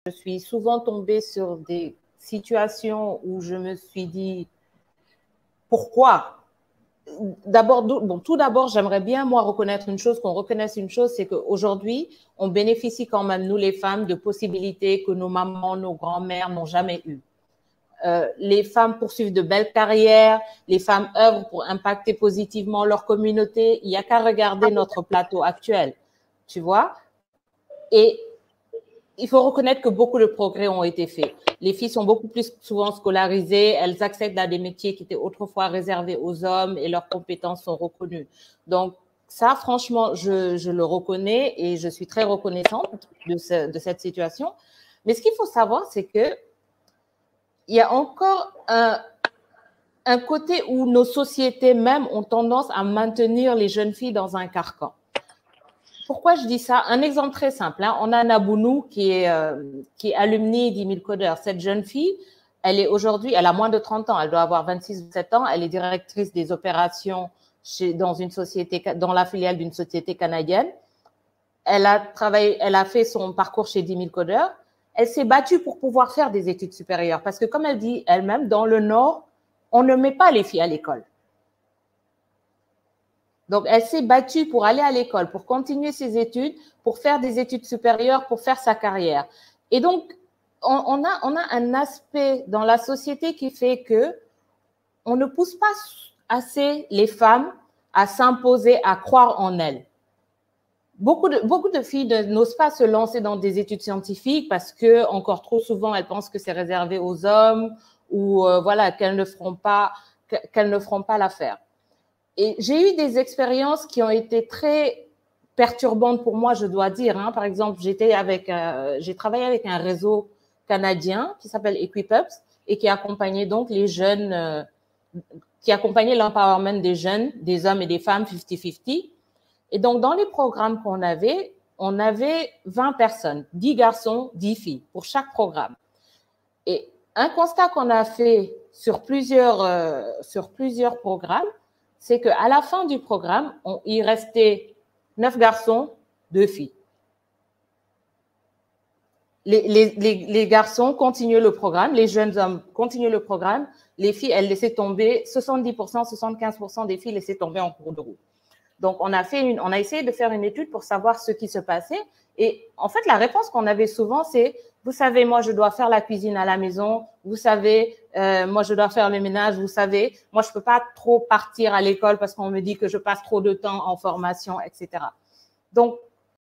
je suis souvent tombée sur des situations où je me suis dit, pourquoi? D'abord, bon, tout d'abord, j'aimerais bien, moi, reconnaître une chose, qu'on reconnaisse une chose, c'est qu'aujourd'hui, on bénéficie quand même, nous les femmes, de possibilités que nos mamans, nos grands-mères n'ont jamais eues. Les femmes poursuivent de belles carrières, les femmes œuvrent pour impacter positivement leur communauté. Il n'y a qu'à regarder notre plateau actuel, tu vois. Et il faut reconnaître que beaucoup de progrès ont été faits. Les filles sont beaucoup plus souvent scolarisées, elles accèdent à des métiers qui étaient autrefois réservés aux hommes et leurs compétences sont reconnues. Donc, ça, franchement, je le reconnais et je suis très reconnaissante de cette situation. Mais ce qu'il faut savoir, c'est que il y a encore un côté où nos sociétés même ont tendance à maintenir les jeunes filles dans un carcan. Pourquoi je dis ça? Un exemple très simple. Hein. On a Nabounou qui est alumni d'10 000 codeurs. Cette jeune fille, elle est aujourd'hui, elle a moins de 30 ans, elle doit avoir 26 ou 27 ans. Elle est directrice des opérations dans une société, dans la filiale d'une société canadienne. Elle a fait son parcours chez 10 000 codeurs. Elle s'est battue pour pouvoir faire des études supérieures parce que, comme elle dit elle-même, dans le Nord, on ne met pas les filles à l'école. Donc, elle s'est battue pour aller à l'école, pour continuer ses études, pour faire des études supérieures, pour faire sa carrière. Et donc, on a un aspect dans la société qui fait que on ne pousse pas assez les femmes à s'imposer, à croire en elles. Beaucoup de filles n'osent pas se lancer dans des études scientifiques parce que, encore trop souvent, elles pensent que c'est réservé aux hommes ou voilà, qu'elles ne feront pas l'affaire. Et j'ai eu des expériences qui ont été très perturbantes pour moi, je dois dire. Hein. Par exemple, j'ai travaillé avec un réseau canadien qui s'appelle Equipups et qui accompagnait donc les jeunes, qui accompagnait l'empowerment des jeunes, des hommes et des femmes 50-50. Et donc, dans les programmes qu'on avait, on avait 20 personnes, 10 garçons, 10 filles pour chaque programme. Et un constat qu'on a fait sur plusieurs programmes, c'est qu'à la fin du programme, il restait 9 garçons, 2 filles. Les garçons continuaient le programme, les jeunes hommes continuaient le programme, les filles, elles laissaient tomber, 70%, 75% des filles laissaient tomber en cours de route. Donc, on a essayé de faire une étude pour savoir ce qui se passait. Et en fait, la réponse qu'on avait souvent, c'est, vous savez, moi, je dois faire la cuisine à la maison. Vous savez, moi, je dois faire le ménage. Vous savez, moi, je peux pas trop partir à l'école parce qu'on me dit que je passe trop de temps en formation, etc. Donc,